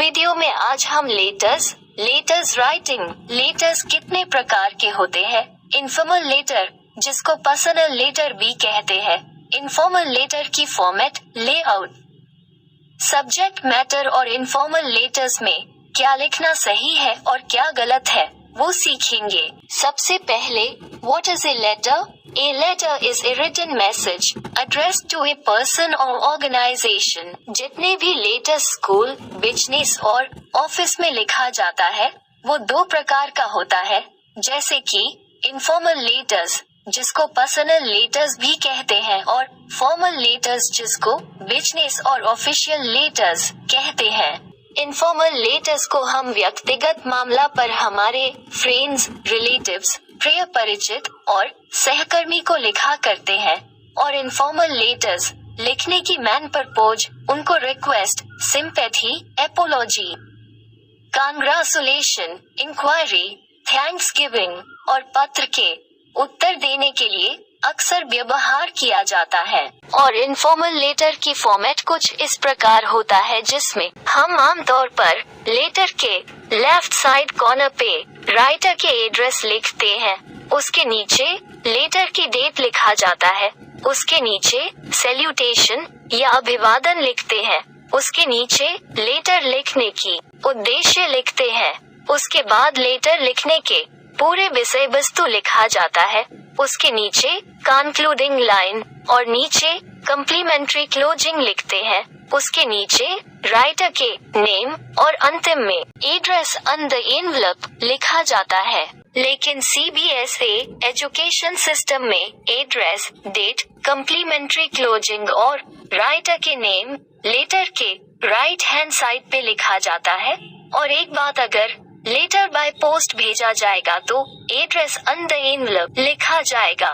Video में आज हम लेटर्स राइटिंग लेटर्स कितने प्रकार के होते हैं, इनफॉर्मल लेटर जिसको पर्सनल लेटर भी कहते हैं, इनफॉर्मल लेटर की फॉर्मेट, लेआउट, सब्जेक्ट मैटर और इनफॉर्मल लेटर्स में क्या लिखना सही है और क्या गलत है वो सीखेंगे। सबसे पहले what is a letter? A letter is a written message addressed to a person or organization। जितने भी लेटर स्कूल, बिजनेस और ऑफिस में लिखा जाता है वो दो प्रकार का होता है, जैसे कि इनफॉर्मल लेटर्स जिसको पर्सनल लेटर्स भी कहते हैं और फॉर्मल लेटर्स जिसको बिजनेस और ऑफिशियल लेटर्स कहते हैं। इनफॉर्मल लेटर्स को हम व्यक्तिगत मामला पर हमारे फ्रेंड्स, रिलेटिव्स, प्रिय परिचित और सहकर्मी को लिखा करते हैं, और इनफॉर्मल लेटर्स लिखने की मैन परपोज, उनको request, sympathy, apology, congratulation, inquiry, thanksgiving और पत्र के उत्तर देने के लिए अक्सर व्यवहार किया जाता है। और इनफॉर्मल लेटर की फॉर्मेट कुछ इस प्रकार होता है जिसमें हम आमतौर पर लेटर के लेफ्ट साइड कॉर्नर पे राइटर के एड्रेस लिखते हैं, उसके नीचे लेटर की डेट लिखा जाता है, उसके नीचे सैल्यूटेशन या अभिवादन लिखते हैं, उसके नीचे लेटर लिखने की उद्देश्य लिखते हैं, उसके बाद लेटर लिखने के पूरे विषय वस्तु लिखा जाता है, उसके नीचे कंक्लूडिंग लाइन और नीचे कम्प्लीमेंट्री क्लोजिंग लिखते हैं, उसके नीचे राइटर के नेम और अंतिम में एड्रेस ऑन द एनवलप लिखा जाता है। लेकिन सीबीएसई एजुकेशन सिस्टम में एड्रेस, डेट, कम्प्लीमेंट्री क्लोजिंग और राइटर के नेम लेटर के राइट हैंड साइड पे लिखा जाता है। और एक बात, अगर लेटर बाय पोस्ट भेजा जाएगा तो एड्रेस ऑन द एनवलप लिखा जाएगा,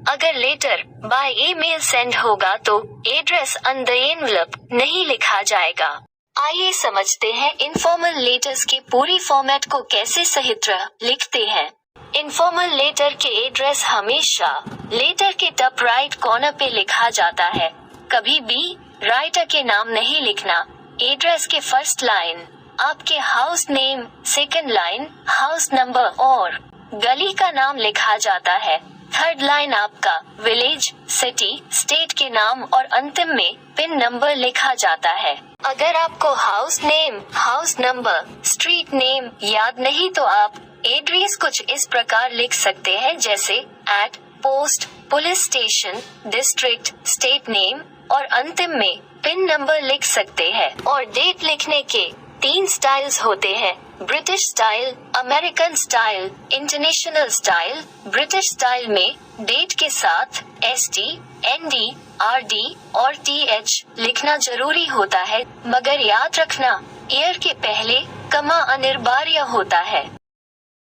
अगर लेटर बाय ईमेल सेंड होगा तो एड्रेस ऑन द एनवलप नहीं लिखा जाएगा। आइए समझते हैं इनफॉर्मल लेटर्स के पूरी फॉर्मेट को कैसे सही तरह लिखते हैं। इनफॉर्मल लेटर के एड्रेस हमेशा लेटर के टॉप राइट कॉर्नर पे लिखा जाता है, कभी भी राइटर के नाम नहीं लिखना। एड्रेस के फर्स्ट लाइन आपके house name, second line house number और गली का नाम लिखा जाता है, थर्ड लाइन आपका विलेज, सिटी, स्टेट के नाम और अंतिम में पिन नंबर लिखा जाता है। अगर आपको house name, house number, street name याद नहीं तो आप एड्रेस कुछ इस प्रकार लिख सकते हैं, जैसे at, post, police station, district, state name और अंतिम में पिन नंबर लिख सकते हैं। और डेट लिखने के 3 स्टाइल्स होते हैं, British style, American style, international style. British style में डेट के साथ ST, ND, RD और TH लिखना जरूरी होता है, मगर याद रखना ईयर के पहले कमा अनिवार्य होता है।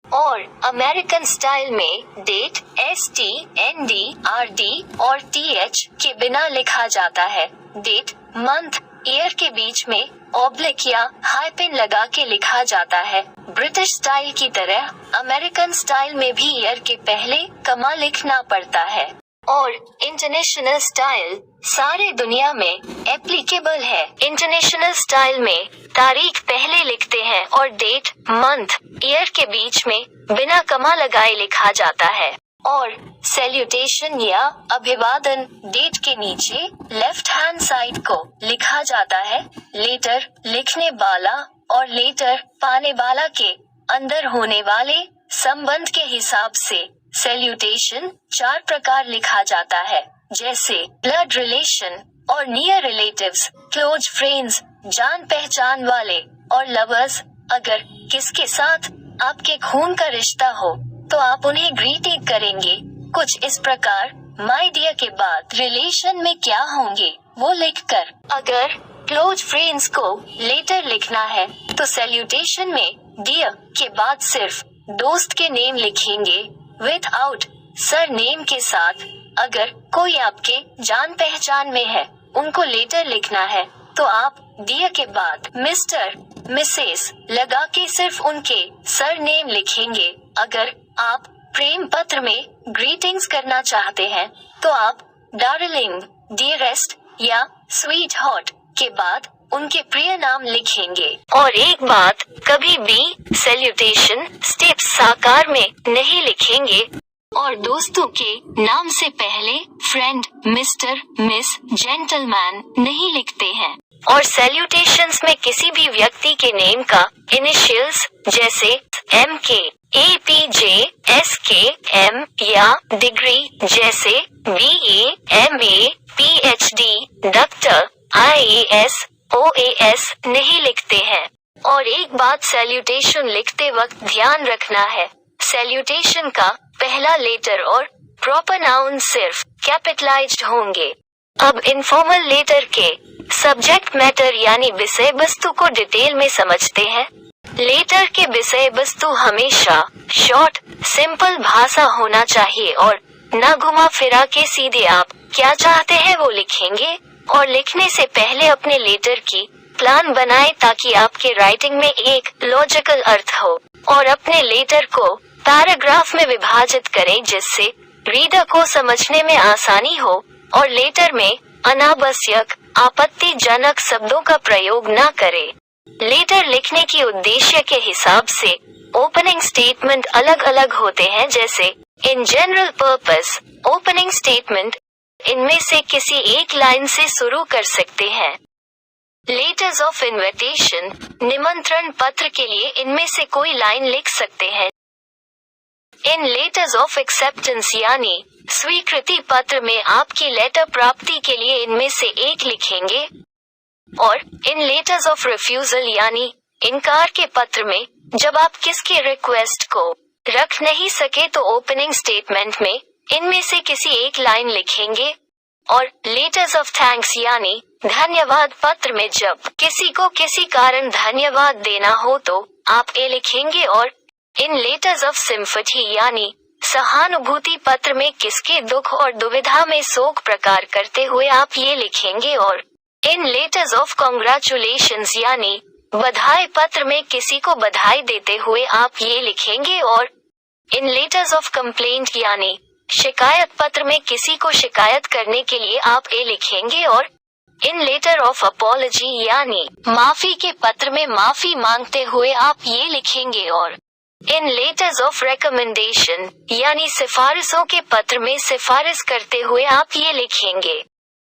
और अमेरिकन स्टाइल में डेट ST, ND, RD और TH के बिना लिखा जाता है। डेट, मंथ, ईयर के बीच में ऑब्लिक या हाइपेन लगा के लिखा जाता है। ब्रिटिश स्टाइल की तरह अमेरिकन स्टाइल में भी ईयर के पहले कमा लिखना पड़ता है। और इंटरनेशनल स्टाइल सारे दुनिया में एप्लीकेबल है। इंटरनेशनल स्टाइल में तारीख पहले लिखते हैं और डेट, मंथ, ईयर के बीच में बिना कमा लगाए लिखा जाता है। और सैल्यूटेशन या अभिवादन डेट के नीचे लेफ्ट हैंड साइड को लिखा जाता है। लेटर लिखने वाला और लेटर पाने वाला के अंदर होने वाले संबंध के हिसाब से सैल्यूटेशन 4 प्रकार लिखा जाता है, जैसे ब्लड रिलेशन और नियर रिलेटिव्स, क्लोज फ्रेंड्स, जान पहचान वाले और लवर्स। अगर किसके साथ आपके खून का रिश्ता हो तो आप उन्हें ग्रीटिंग करेंगे कुछ इस प्रकार, माय डियर के बाद रिलेशन में क्या होंगे वो लिखकर। अगर क्लोज फ्रेंड्स को लेटर लिखना है तो सैल्यूटेशन में डियर के बाद सिर्फ दोस्त के नेम लिखेंगे विदाउट सर नेम के साथ। अगर कोई आपके जान पहचान में है, उनको लेटर लिखना है तो आप डियर के बाद मिस्टर, मिसेस लगा के सिर्फ उनके सर नेम लिखेंगे। अगर आप प्रेम पत्र में ग्रीटिंग्स करना चाहते हैं तो आप डार्लिंग, डियरेस्ट या स्वीट हॉट के बाद उनके प्रिय नाम लिखेंगे। और एक बात, कभी भी सैल्यूटेशन स्टेप्स साकार में नहीं लिखेंगे और दोस्तों के नाम से पहले फ्रेंड, मिस्टर, मिस, जेंटलमैन नहीं लिखते हैं। और सैल्यूटेशंस में किसी भी व्यक्ति के नेम का इनिशियल्स जैसे MK, APJ, SK, M या डिग्री जैसे BA, MA, PhD, doctor, IAS, OAS नहीं लिखते हैं। और एक बात सैल्यूटेशन लिखते वक्त ध्यान रखना है, सैल्यूटेशन का पहला लेटर और प्रॉपर नाउन सिर्फ कैपिटलाइज्ड होंगे। अब इनफॉर्मल लेटर के सब्जेक्ट मैटर यानी विषय वस्तु को डिटेल में समझते हैं। लेटर के विषय वस्तु हमेशा शॉर्ट, सिंपल भाषा होना चाहिए और न घुमा फिरा के सीधे आप क्या चाहते हैं वो लिखेंगे। और लिखने से पहले अपने लेटर की प्लान बनाएं ताकि आपके राइटिंग में एक लॉजिकल अर्थ हो। और अपने लेटर को पैराग्राफ में विभाजित करें जिससे रीडर को समझने में आसानी हो। और लेटर में अनावश्यक, आपत्तिजनक शब्दों का प्रयोग न करें। लेटर लिखने के उद्देश्य के हिसाब से ओपनिंग स्टेटमेंट अलग अलग होते हैं, जैसे in general purpose opening statement इनमें से किसी एक लाइन से शुरू कर सकते हैं। लेटर्स ऑफ इनविटेशन निमंत्रण पत्र के लिए इनमें से कोई लाइन लिख सकते हैं। इन लेटर्स ऑफ एक्सेप्टेंस यानी स्वीकृति पत्र में आपकी लेटर प्राप्ति के लिए इनमें से एक लिखेंगे। और इन लेटर्स ऑफ रिफ्यूजल यानी इनकार के पत्र में जब आप किसके रिक्वेस्ट को रख नहीं सके तो ओपनिंग स्टेटमेंट में इनमें से किसी एक लाइन लिखेंगे। और लेटर्स ऑफ थैंक्स यानी धन्यवाद पत्र में जब किसी को किसी कारण धन्यवाद देना हो तो आप ए लिखेंगे। और इन लेटर्स ऑफ सिंपैथी यानी सहानुभूति पत्र में किसके दुख और दुविधा में शोक प्रकार करते हुए आप ये लिखेंगे। और इन लेटर्स ऑफ कॉन्ग्रेचुलेशंस यानी बधाई पत्र में किसी को बधाई देते हुए आप ये लिखेंगे। और इन लेटर्स ऑफ कंप्लेंट यानी शिकायत पत्र में किसी को शिकायत करने के लिए आप ए लिखेंगे। और इन लेटर ऑफ अपॉलजी यानी माफी के पत्र में माफी मांगते हुए आप ये लिखेंगे। और इन लेटर्स ऑफ रिकमेंडेशन यानी सिफारिशों के पत्र में सिफारिश करते हुए आप ये लिखेंगे।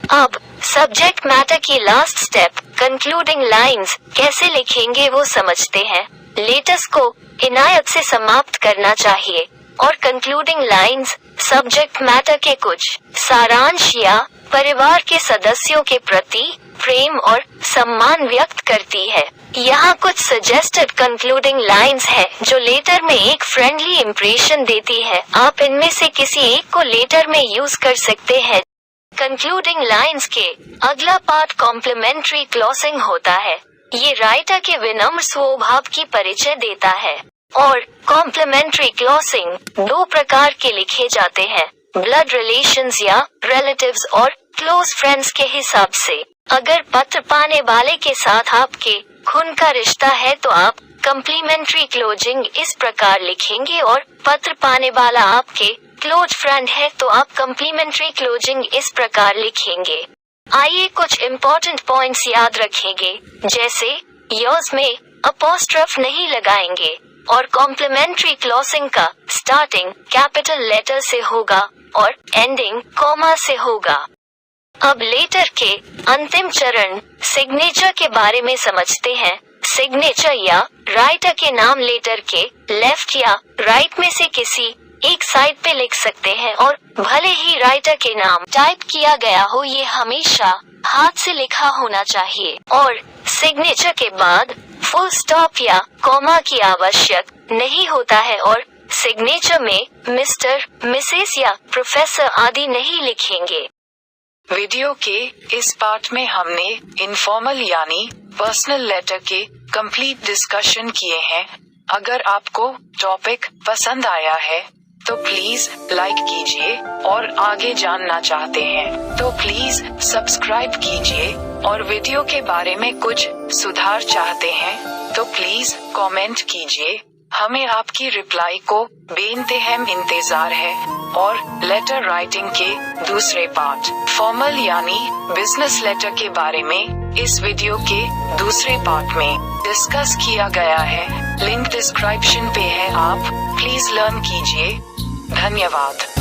अब सब्जेक्ट मैटर की लास्ट स्टेप कंक्लूडिंग लाइंस कैसे लिखेंगे वो समझते हैं। लेटर्स को इनायत से समाप्त करना चाहिए और कंक्लूडिंग लाइंस सब्जेक्ट मैटर के कुछ सारांश या परिवार के सदस्यों के प्रति प्रेम और सम्मान व्यक्त करती है। यहाँ कुछ सजेस्टेड कंक्लूडिंग लाइंस है जो लेटर में एक फ्रेंडली इम्प्रेशन देती है। आप इनमें से किसी एक को लेटर में यूज कर सकते हैं। कंक्लूडिंग लाइंस के अगला पार्ट कॉम्प्लीमेंट्री क्लॉजिंग होता है। ये राइटर के विनम्र स्वभाव की परिचय देता है। और कॉम्प्लीमेंट्री क्लॉजिंग दो प्रकार के लिखे जाते हैं, ब्लड रिलेशंस या रिलेटिव्स और क्लोज फ्रेंड्स के हिसाब से। अगर पत्र पाने वाले के साथ आपके खून का रिश्ता है तो आप कॉम्प्लीमेंट्री क्लोजिंग इस प्रकार लिखेंगे। और पत्र पाने वाला आपके क्लोज फ्रेंड है तो आप कॉम्प्लीमेंट्री क्लोजिंग इस प्रकार लिखेंगे। आइए कुछ इम्पोर्टेंट पॉइंट्स याद रखेंगे, जैसे योर्स में अपॉस्ट्रफ नहीं लगाएंगे और कॉम्प्लीमेंट्री क्लॉजिंग का स्टार्टिंग कैपिटल लेटर से होगा और एंडिंग कॉमा से होगा। अब लेटर के अंतिम चरण सिग्नेचर के बारे में समझते हैं। सिग्नेचर या राइटर के नाम लेटर के लेफ्ट या राइट में से किसी एक साइड पे लिख सकते हैं और भले ही राइटर के नाम टाइप किया गया हो ये हमेशा हाथ से लिखा होना चाहिए। और सिग्नेचर के बाद फुल स्टॉप या कॉमा की आवश्यक नहीं होता है और सिग्नेचर में मिस्टर, मिसेस या प्रोफेसर आदि नहीं लिखेंगे। वीडियो के इस पार्ट में हमने इनफॉर्मल यानी पर्सनल लेटर के कंप्लीट डिस्कशन किए हैं। अगर आपको टॉपिक पसंद आया है तो प्लीज लाइक कीजिए और आगे जानना चाहते हैं तो प्लीज सब्सक्राइब कीजिए और वीडियो के बारे में कुछ सुधार चाहते हैं तो प्लीज कमेंट कीजिए। हमें आपकी रिप्लाई को बेइंतहाम इंतजार है। और लेटर राइटिंग के दूसरे पार्ट फॉर्मल यानी बिजनेस लेटर के बारे में इस वीडियो के दूसरे पार्ट में डिस्कस किया गया है। लिंक डिस्क्रिप्शन पे है, आप प्लीज लर्न कीजिए। धन्यवाद।